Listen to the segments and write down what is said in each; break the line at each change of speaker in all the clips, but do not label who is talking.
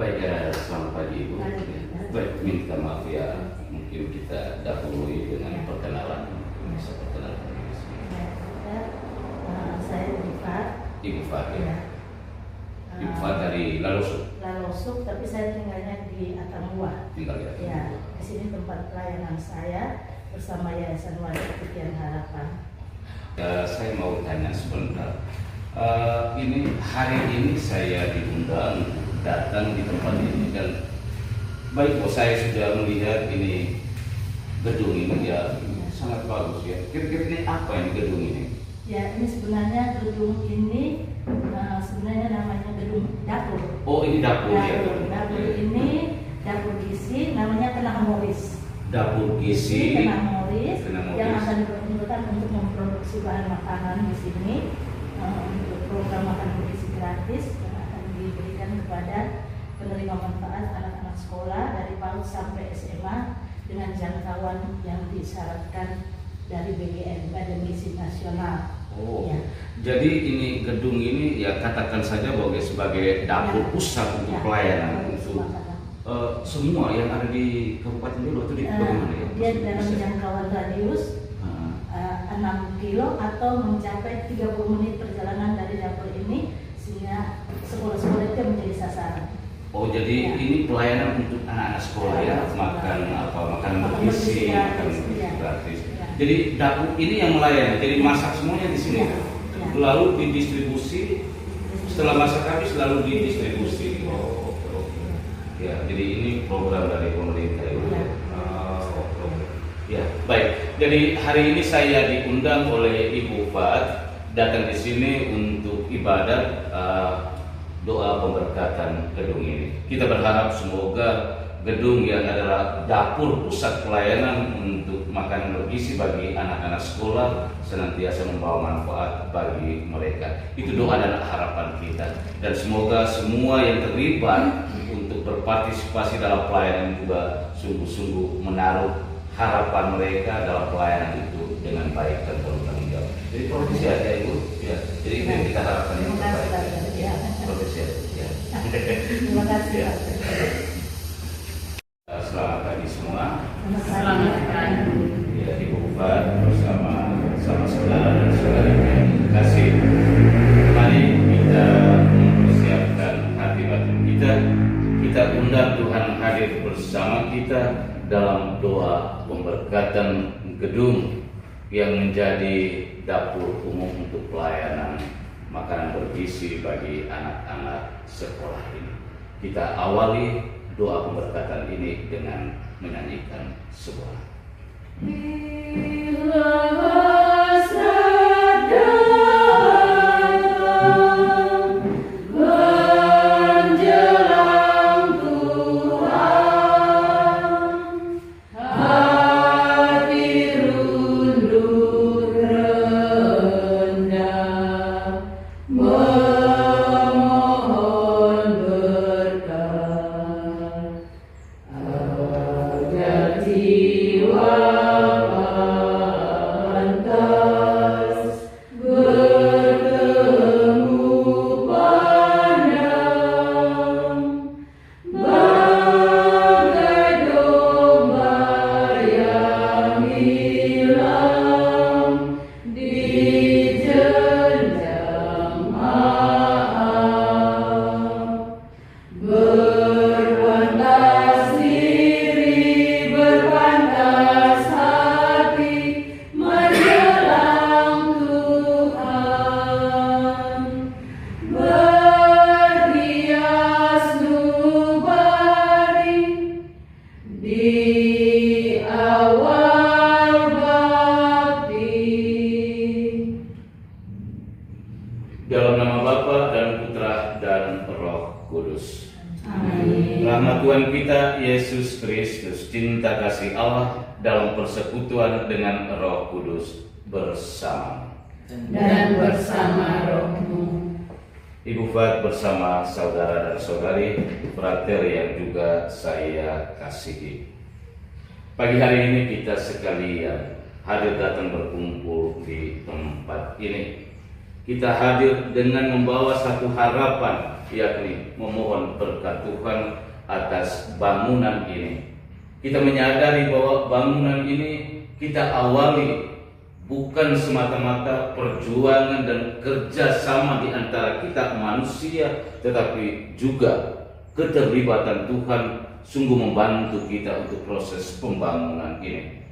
Baik, selamat pagi Ibu. Baik, minta maaf ya, mungkin kita dahului dengan perkenalan. Bisa perkenalan diri sendiri.
Saya Ibu Fat.
Ibu Fat ya. Ibu Fat dari Lalosuk.
Lalosuk, tapi saya tinggalnya di Atambua.
Tinggal di Atambua.
Ya, di sini tempat pelayanan saya bersama Yayasan Wadah Titian Harapan.
Saya mau tanya sebentar. Ini hari ini saya diundang datang di tempat ini dan baik saya sudah melihat ini gedung ini ya sangat bagus ya. Kira-kira ini apa ini gedung ini?
Ya, ini sebenarnya gedung ini sebenarnya namanya gedung dapur.
Oh, ini dapur ya.
Dapur ini dapur gizi, namanya Kenang Moris.
Dapur gizi
Kenang Moris yang
Moris.
akan diperuntukkan untuk memproduksi bahan makanan di sini untuk program makan bergizi gratis yang akan diberikan kepada penerima manfaat anak-anak sekolah dari PAUD sampai SMA dengan jangkauan yang disyaratkan dari BGN Badan Gizi Nasional.
Oh,
Ya.
jadi ini gedung ini ya katakan saja sebagai dapur
Ya.
pusat untuk
Ya.
pelayanan
Untuk
untuk
makanan.
semua yang ada di Kabupaten Belu itu di bagaimana ya?
Dia dalam jangkauan radius 6 kilo atau mencapai 30 menit perjalanan dari dapur ini sehingga sekolah-sekolah itu menjadi sasaran.
Oh, jadi
Ya.
ini pelayanan untuk anak-anak sekolah ya, makanan bergizi, makan bergizi gratis.
Ya.
Jadi dapur ini yang melayani, jadi masak semuanya di sini.
Ya. Ya.
Lalu didistribusi, setelah masak habis lalu didistribusi. Oh, oke. Ya, jadi ini program dari pemerintah itu.
Ya.
Ya, baik. Jadi hari ini saya diundang oleh Ibu Fat datang di sini untuk ibadat doa pemberkatan gedung ini. Kita berharap semoga gedung yang adalah dapur pusat pelayanan untuk makanan bergizi bagi anak-anak sekolah senantiasa membawa manfaat bagi mereka. Itu doa dan harapan kita. Dan semoga semua yang terlibat untuk berpartisipasi dalam pelayanan juga sungguh-sungguh menaruh harapan mereka dalam pelayanan itu dengan baik dan bertanggung jawab. Jadi profesi aja Ibu, ya. Jadi itu yang kita harapkan yang terbaik.
Ya.
Profesi aja. Ya.
Terima kasih.
Ya. Selamat pagi semua.
Selamat pagi.
Ya, Ibu Fat bersama saudara dan saudari yang kasih. Mari kita mempersiapkan hati batin kita. Kita undang Tuhan hadir bersama kita dalam doa pemberkatan gedung yang menjadi dapur umum untuk pelayanan makanan bergizi bagi anak-anak sekolah ini. Kita awali doa pemberkatan ini dengan menyanyikan sebuah dalam nama Bapa dan Putra dan Roh Kudus.
Amin.
Rahmat Tuhan kita Yesus Kristus, cinta kasih Allah dalam persekutuan dengan Roh Kudus bersama
Dan bersama rohmu.
Ibu Fat bersama saudara dan saudari, frater yang juga saya kasihi. Pagi hari ini kita sekalian hadir datang berkumpul di tempat ini. Kita hadir dengan membawa satu harapan yakni memohon berkat Tuhan atas bangunan ini. Kita menyadari bahwa bangunan ini kita awali bukan semata-mata perjuangan dan kerjasama di antara kita manusia, tetapi juga keterlibatan Tuhan sungguh membantu kita untuk proses pembangunan ini.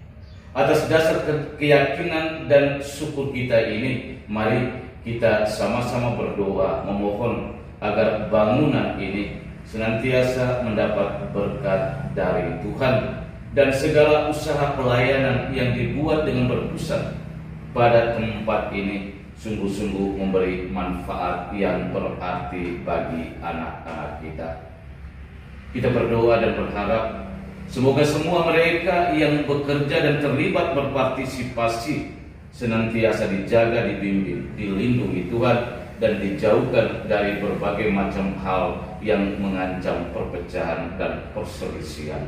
Atas dasar keyakinan dan syukur kita ini, mari kita sama-sama berdoa memohon agar bangunan ini senantiasa mendapat berkat dari Tuhan, dan segala usaha pelayanan yang dibuat dengan berpusat pada tempat ini sungguh-sungguh memberi manfaat yang berarti bagi anak-anak kita. Kita berdoa dan berharap semoga semua mereka yang bekerja dan terlibat berpartisipasi senantiasa dijaga, dibimbing, dilindungi Tuhan, dan dijauhkan dari berbagai macam hal yang mengancam perpecahan dan perselisihan.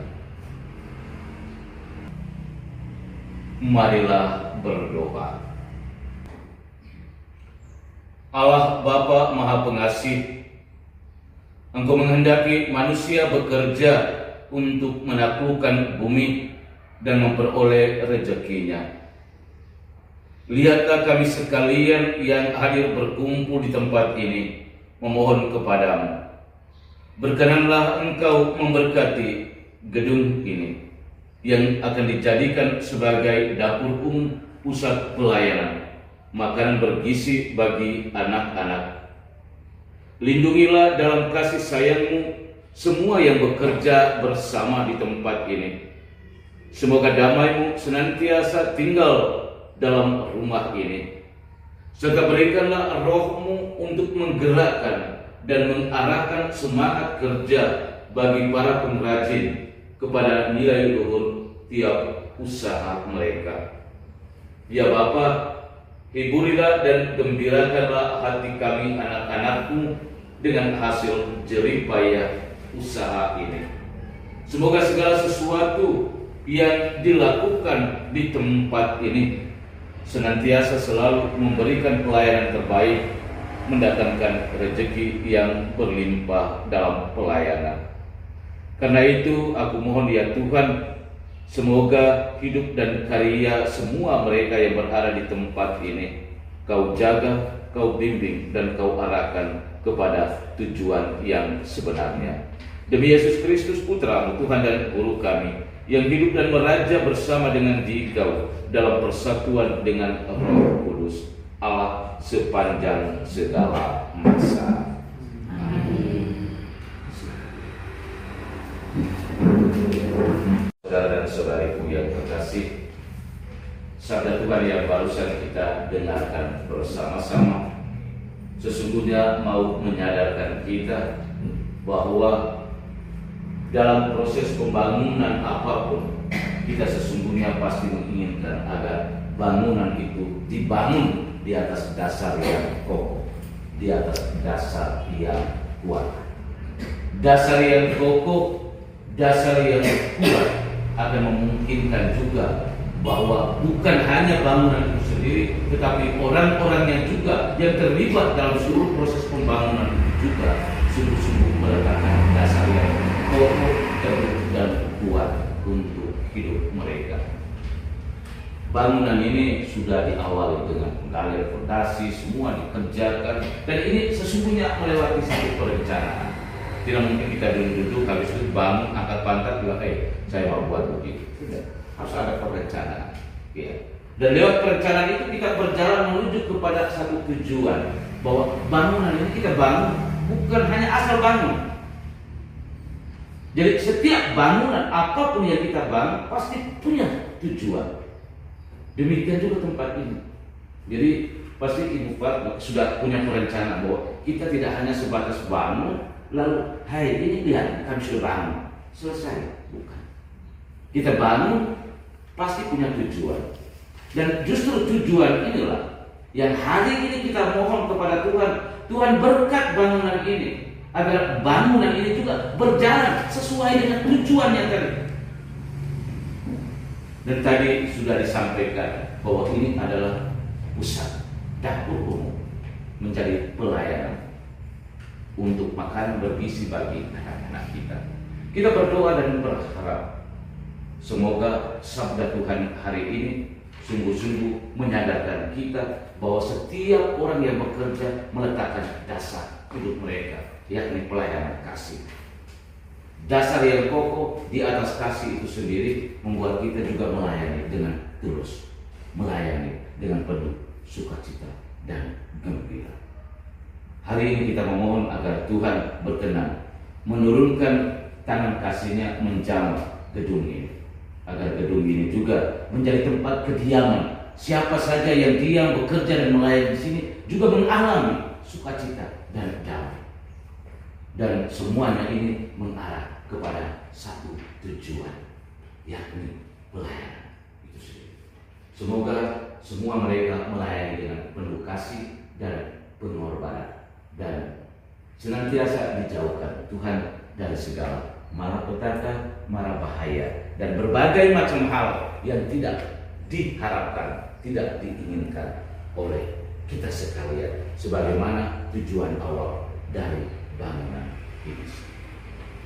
Marilah berdoa. Allah Bapa Maha Pengasih, Engkau menghendaki manusia bekerja untuk menaklukkan bumi dan memperoleh rezekinya. Lihatlah kami sekalian yang hadir berkumpul di tempat ini, memohon kepadamu. Berkenanlah Engkau memberkati gedung ini yang akan dijadikan sebagai dapur umum pusat pelayanan makanan bergizi bagi anak-anak. Lindungilah dalam kasih sayang-Mu semua yang bekerja bersama di tempat ini. Semoga damai-Mu senantiasa tinggal dalam rumah ini, serta berikanlah Roh-Mu untuk menggerakkan dan mengarahkan semangat kerja bagi para pengrajin kepada nilai luhur tiap usaha mereka. Ya Bapa, hiburilah dan gembirakanlah hati kami anak-anak-Mu dengan hasil jeripayah usaha ini. Semoga segala sesuatu yang dilakukan di tempat ini senantiasa selalu memberikan pelayanan terbaik, mendatangkan rezeki yang berlimpah dalam pelayanan. Karena itu aku mohon ya Tuhan, semoga hidup dan karya semua mereka yang berada di tempat ini Kau jaga, Kau bimbing, dan Kau arahkan kepada tujuan yang sebenarnya. Demi Yesus Kristus Putra-Mu, Tuhan dan Guru kami, yang hidup dan meraja bersama dengan Dikau dalam persatuan dengan Roh Kudus, Allah sepanjang segala masa. Saudara dan saudariku yang terkasih, sabda Tuhan yang barusan kita dengarkan bersama-sama sesungguhnya mau menyadarkan kita bahwa dalam proses pembangunan apapun, kita sesungguhnya pasti menginginkan agar bangunan itu dibangun di atas dasar yang kokoh, di atas dasar yang kuat. Dasar yang kokoh, dasar yang kuat akan memungkinkan juga bahwa bukan hanya bangunan itu sendiri, tetapi orang-orang yang juga yang terlibat dalam seluruh proses pembangunan itu juga sungguh-sungguh meletakkan dasar yang kokoh, teguh, dan kuat untuk hidup mereka. Bangunan ini sudah diawali dengan pengalian fondasi, semua dikerjakan, dan ini sesungguhnya melewati satu perencanaan. Tidak mungkin kita duduk habis itu bangun, angkat pantat, bilang, saya mau buat begini. Tidak, harus ada perencanaan. Ya. Dan lewat perencanaan itu kita berjalan menuju kepada satu tujuan, bahwa bangunan ini kita bangun bukan hanya asal bangun. Jadi setiap bangunan apapun yang kita bangun pasti punya tujuan. Demikian juga tempat ini. Jadi pasti Ibu Pak sudah punya perencanaan bahwa kita tidak hanya sebatas bangun lalu hai ini lihat kami sudah bangun selesai, bukan. Kita bangun pasti punya tujuan. Dan justru tujuan inilah yang hari ini kita mohon kepada Tuhan. Tuhan berkat bangunan ini agar bangunan ini juga berjalan sesuai dengan tujuannya tadi. Dan tadi sudah disampaikan bahwa ini adalah pusat dapur umum menjadi pelayanan untuk makanan bergizi bagi anak-anak kita. Kita berdoa dan berharap semoga sabda Tuhan hari ini sungguh-sungguh menyadarkan kita bahwa setiap orang yang bekerja meletakkan dasar hidup mereka, yakni pelayanan kasih. Dasar yang kokoh di atas kasih itu sendiri membuat kita juga melayani dengan tulus, melayani dengan penuh sukacita dan gembira. Hari ini kita memohon agar Tuhan berkenan menurunkan tangan kasih-Nya menjamah gedung ini, agar gedung ini juga menjadi tempat kediaman siapa saja yang diam, bekerja dan melayani di sini juga mengalami sukacita dan damai. Dan semuanya ini mengarah kepada satu tujuan, yakni pelayanan itu sendiri. Semoga semua mereka melayani dengan penuh kasih dan pengorbanan, dan senantiasa dijauhkan Tuhan dari segala malapetaka, mara bahaya, dan berbagai macam hal yang tidak diharapkan, tidak diinginkan oleh kita sekalian, sebagaimana tujuan awal dari bangunan ini.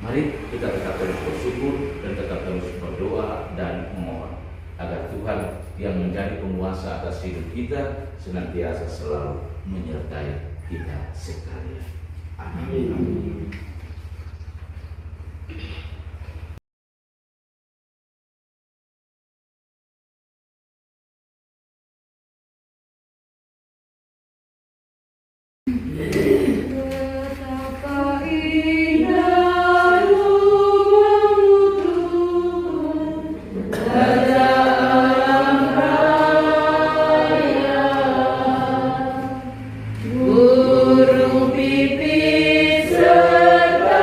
Mari kita tetap terus bersyukur dan tetap terus berdoa dan memohon agar Tuhan yang menjadi penguasa atas hidup kita senantiasa selalu menyertai kita sekalian. Amin.
Betapa indah rumahmu Tuhan, Raja alam raya. Burung pipit serta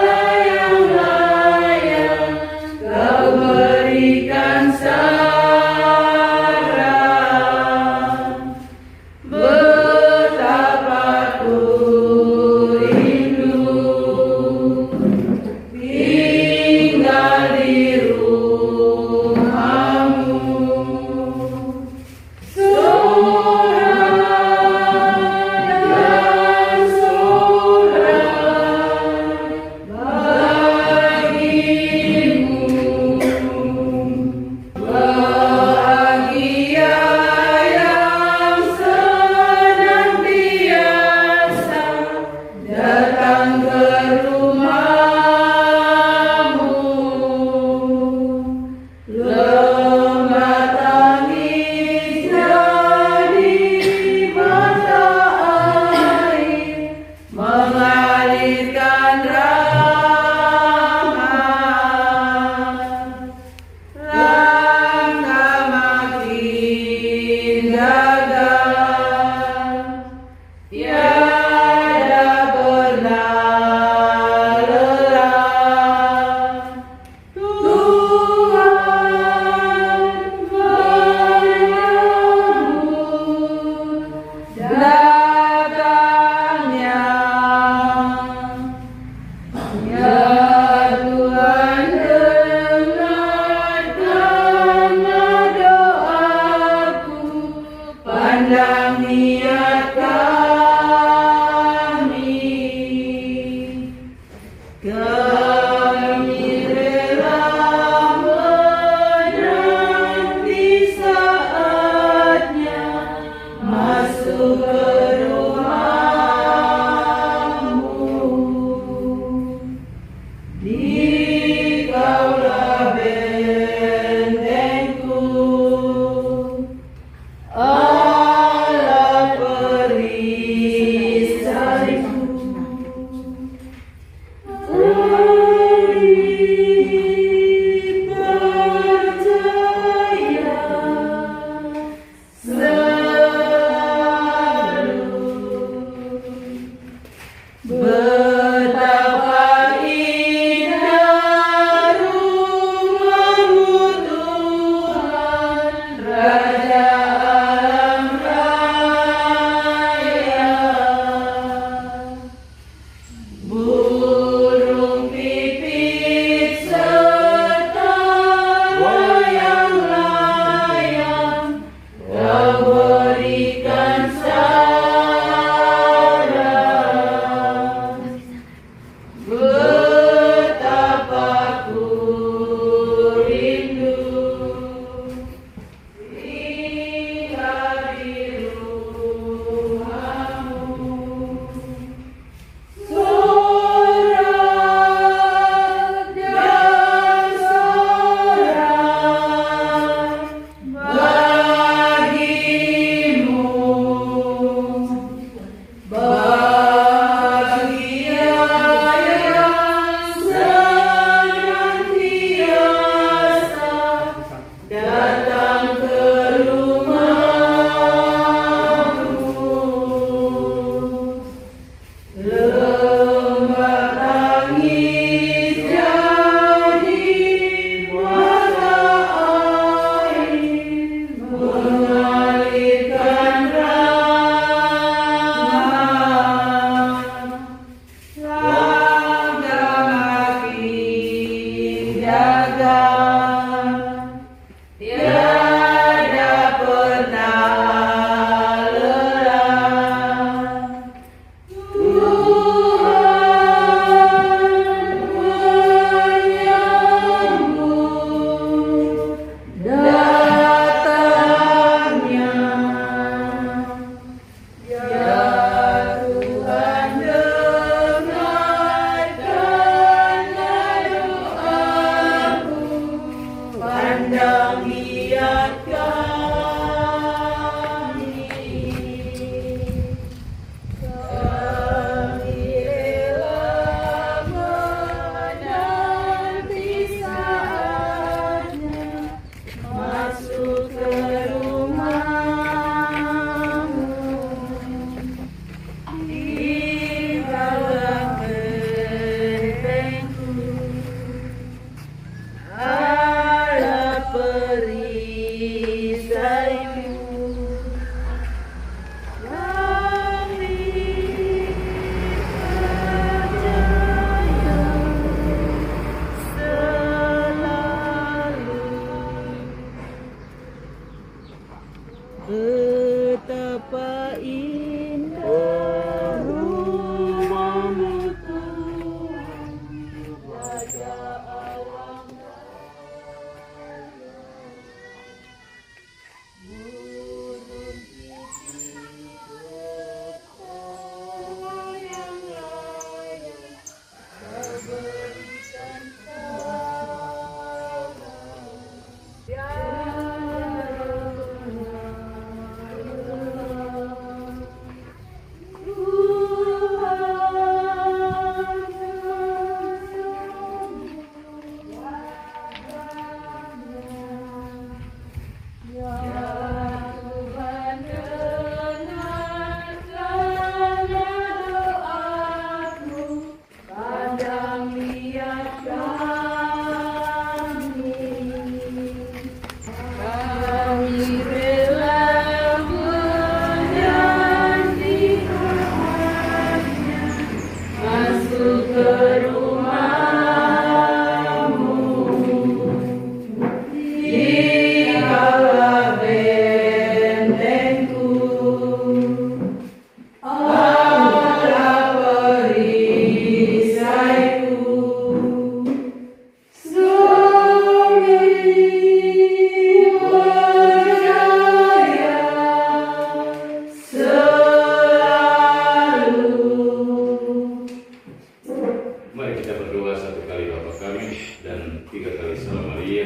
layang-layang Kau berikan saran. Betapa ku rindu tinggal di rumahmu. Sorak dan sorak bagimu. Bahagia yang senantiasa datang ke rumahmu. Lembah tangis jadi mata air mengalirkan rahmat. Langkah makin gagal, tiada pernah lelah. Tuhan menyambut datangnya. Ya Tuhan, dengarkanlah doaku, pandang niat kami. Kami rela menanti saatnya masuk ke rumahmu. Dikaulah bentengku, Allah perisaiku. Mari percaya selalu. Betapa indah tiada pernah lelah. Tuhan menyambut datangnya. Ya Tuhan, dengarkanlah doaku, pandang lihat kami. Kami rela menanti saatnya masuk ke rumah-Mu. Di dalam bentengku ada perisai-Mu. Kami percaya selalu betapa indah rumah-Mu Tuhan, wajah alam burung pipih ketawa yang layak, Kau berikan kabar. Pandang lihat kami, kami rela menanti Tuhannya masuk ke rumah-Mu. Di kala bentengku ada perisai-Ku. Kami percaya selalu.
Mari kita berdoa 1 kali Bapa kami dan 3 kali Salam Maria.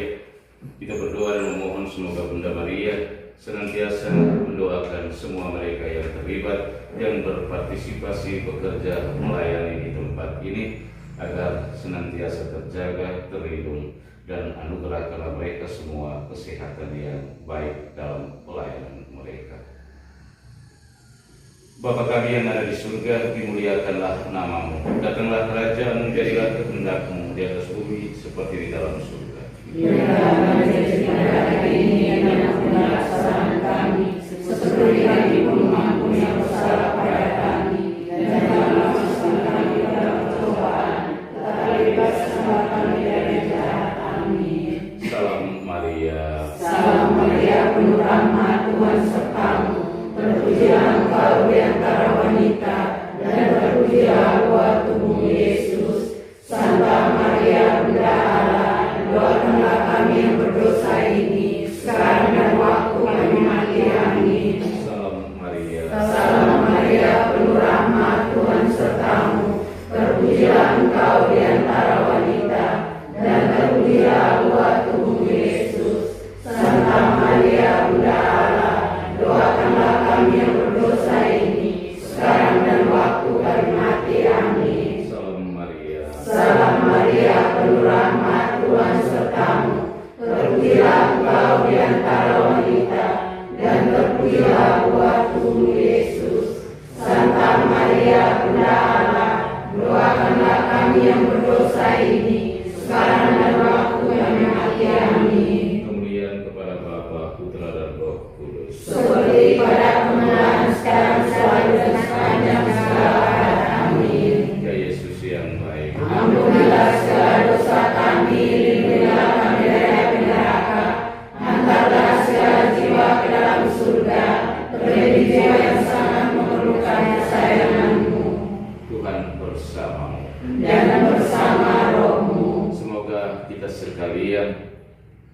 Kita berdoa dan memohon semoga Bunda Maria senantiasa mendoakan semua mereka yang terlibat, yang berpartisipasi bekerja melayani di tempat ini, agar senantiasa terjaga, terlindung, dan anugerahkanlah mereka semua kesehatan yang baik dalam pelayanan mereka. Bapa kami yang ada di surga, dimuliakanlah nama-Mu. Datanglah kerajaan-Mu, jadilah kehendak-Mu di atas bumi seperti di dalam surga.
Biarlah rezeki hari ini yang melaksanakan kami, seperti kami pun mengampuni yang bersalah pada kami, dan jangan masukkan kami dalam percobaan, tetapi bebaskanlah kami dari jahat. Amin.
Salam Maria.
Salam Maria, penuh rahmat, Tuhan sertamu. Terpujilah Engkau di antara wanita, dan terpujilah buah tubuh Yesus. Santa Maria, Bunda Allah, doakanlah kami yang berdosa ini, sekarang dan waktu kami mati. Amin.
Salam Maria.
Salam Maria, penuh rahmat, Tuhan sertamu. Terpujilah Engkau di antara wanita, dan terpujilah buah tubuh Yesus. Santa Maria, Bunda Allah, doakanlah kami yang berdosa ini, sekarang dan waktu kami mati. Amin.
Salam Maria.
Salam Maria, penuh rahmat, Tuhan sertamu. Terpujilah Engkau di antara wanita, dan terpujilah buah tubuh Yesus. Santa Maria, Bunda Allah, doakanlah kami yang berdosa ini, sekarang dan waktu kami mati. Amin.
Kemuliaan kepada Bapa, Putra, dan Roh Kudus.
Seperti pada permulaan, sekarang, selalu, dan sepanjang segala abad. Amin.
Ya Yesus yang baik,
Ampunilah segala dosa kami, lindungilah kami
sekalian,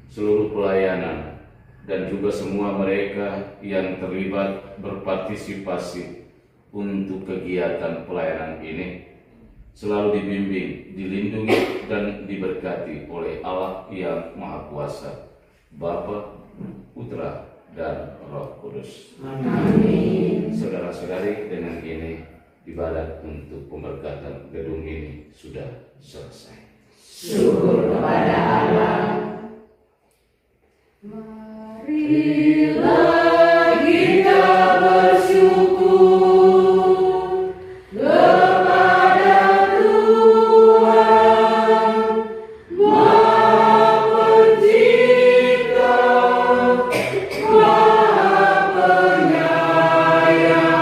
seluruh pelayanan, dan juga semua mereka yang terlibat berpartisipasi untuk kegiatan pelayanan ini selalu dibimbing, dilindungi, dan diberkati oleh Allah yang Maha Kuasa, Bapa, Putra, dan Roh Kudus.
Amin.
Saudara-saudari, dengan ini ibadat untuk pemberkatan gedung ini sudah selesai.
Syukur kepada Allah. Marilah kita bersyukur kepada Tuhan Maha Pencipta, Maha Penyayang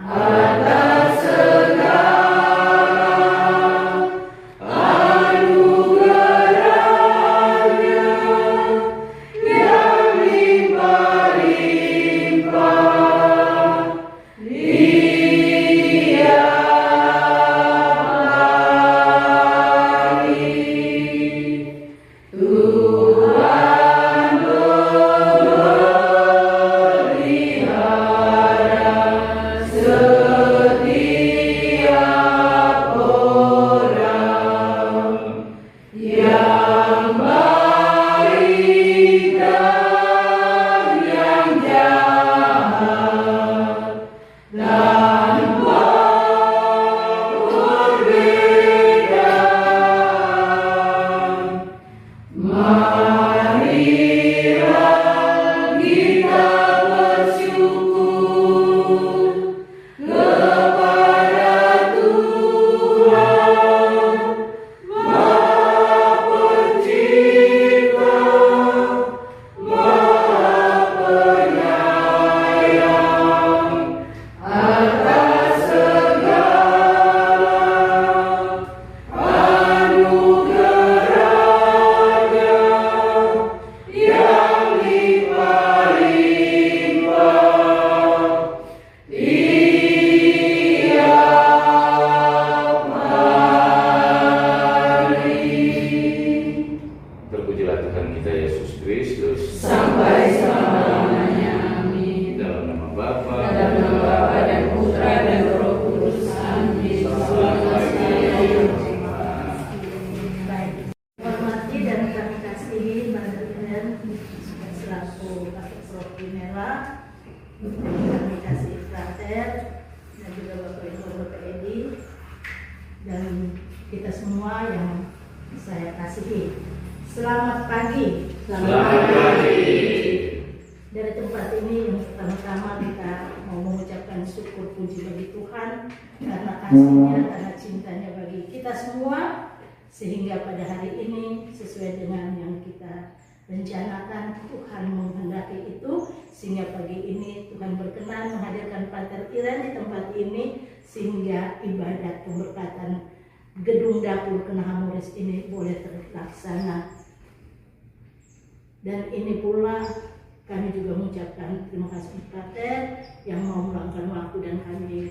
atas segala anugerahnya yang limpah-limpah. Tiap hari Tuhan memelihara setiap orang yang baik dan yang jahat tanpa perbedaan. Marilah kita bersyukur kepada Tuhan Maha Pencipta, Maha Penyayang atas segala anugerahnya yang limpah-limpah. Tiap hari
Terpujilah Tuhan kita Yesus Kristus.
sampai selama-lamanya. Amin.
Dalam nama Bapa
Dalam nama Bapa dan Putra dan Roh Kudus. Amin.
Baik, hormati dan kami kasihi Bapak selaku Pastor Rocky Mela, kami kasih Frater dan juga Bapak Ibu Bapak Edi dan kita semua yang saya kasihi. Selamat pagi.
Selamat pagi.
Dari tempat ini yang pertama-tama kita mau mengucapkan syukur puji bagi Tuhan karena kasih-Nya, karena cintanya bagi kita semua, sehingga pada hari ini sesuai dengan yang kita rencanakan Tuhan menghendaki itu, sehingga pagi ini Tuhan berkenan menghadirkan Pater Iren di tempat ini sehingga ibadat pemberkatan gedung dapur Kenahamuris ini boleh terlaksana. Dan ini pula kami juga mengucapkan terima kasih Pater yang mau meluangkan waktu, dan kami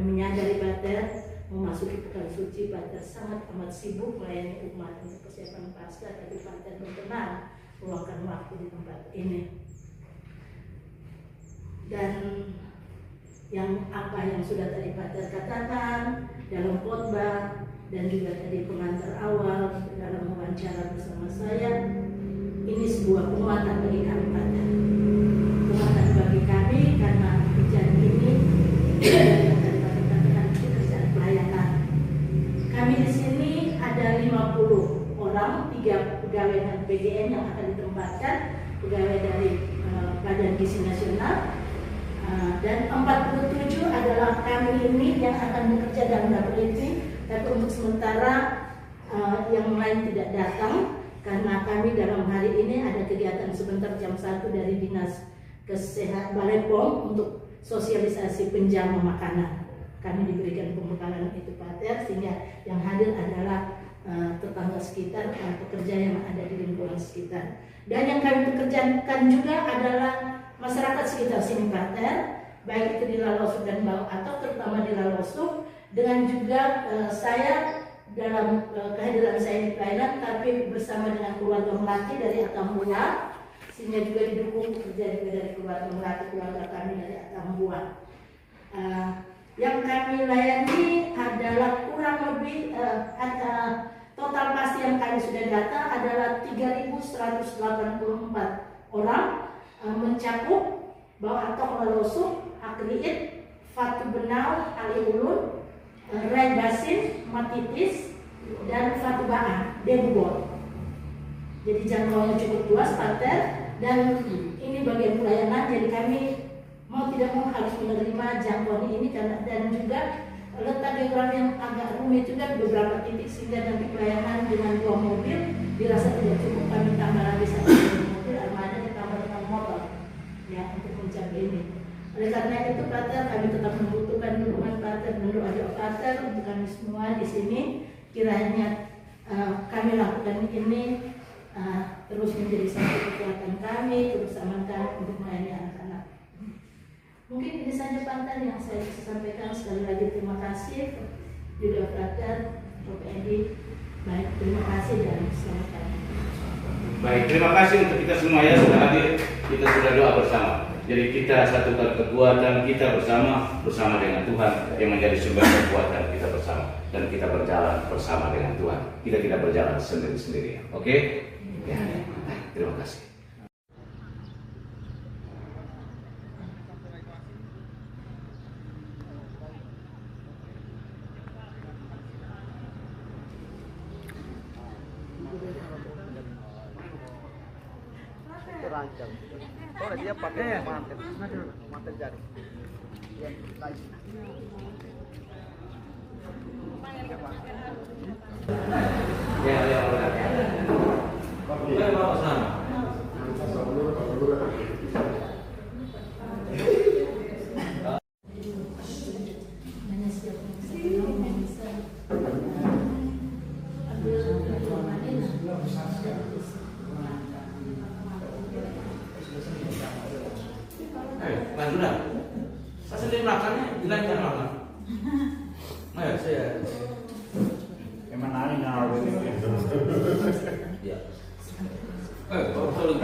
menyadari Pater memasuki pekan suci. Pater sangat amat sibuk melayani umat untuk persiapan Paskah, tapi Pater berkenan meluangkan waktu di tempat ini. Dan yang apa yang sudah tadi Pater katakan dalam khotbah dan juga tadi pengantar awal dalam wawancara bersama saya, ini sebuah penguatan bagi kami Pater. Penguatan bagi kami karena pekerjaan ini yang tadi Pater katakan pekerjaan pelayanan. Kami di sini ada 50 orang, 3 pegawai dan PGN yang akan ditempatkan, pegawai dari Badan Gizi Nasional, dan 47 adalah kami ini yang akan bekerja dalam dapur ini. Tapi untuk sementara yang lain tidak datang karena kami dalam hari ini ada kegiatan sebentar jam 1 dari Dinas Kesehatan Balai POM untuk sosialisasi penjamu makanan. Kami diberikan pembekalan itu Pater, sehingga yang hadir adalah tetangga sekitar, pekerja yang ada di lingkungan sekitar. Dan yang kami pekerjakan juga adalah masyarakat sekitar sini Pater, baik itu di Lalosuk dan Bau atau terutama di Lalosuk, dengan juga saya dalam kehadiran saya di pelayanan, tapi bersama dengan keluarga Melati dari Atambua, sehingga juga didukung pekerjaan juga dari keluarga Melati, keluarga kami dari Atambua. Yang kami layani adalah kurang lebih total pasti yang kami sudah data adalah 3.184 orang, mencakup Bawah Atok Melosuk, Akriit, Fatu Benau, Ali Ulun, Rai Basin, Matitis, dan Fatu Baan, Debubor. Jadi jangkauannya cukup luas, Pater, dan ini bagian pelayanan. Jadi kami mau tidak mau harus menerima jangkauan ini karena dan juga letak geografi yang agak rumit juga beberapa titik, sehingga nanti pelayanan dengan 2 mobil dirasa tidak cukup. Kami tambah lagi 1 mobil armada ditambah dengan motor ya untuk mencapai ini. Oleh karena itu Pater, kami tetap membutuhkan dukungan Pater dan doa Pater untuk kami semua di sini. Kiranya kami lakukan ini terus menjadi satu kekuatan kami, kebersamaan kami untuk melayani anak-anak. Mungkin ini saja Pater yang saya bisa sampaikan. Sekali lagi terima kasih juga Pater, Prof. Edi. Baik, terima kasih dan selamat pagi.
Baik, terima kasih untuk kita semua ya sudah hadir. Kita sudah doa bersama. Jadi kita satukan kekuatan kita bersama dengan Tuhan yang menjadi sumber kekuatan kita bersama, dan kita berjalan bersama dengan Tuhan. Kita tidak berjalan sendiri-sendiri. Oke? Ya, terima kasih.
terancam. Soalnya dia pakai mantel jari.
Sudah. Saya sendiri makannya, dilancar makan. Nah, saya.
Emang nari ngawe.
Ya. Kalau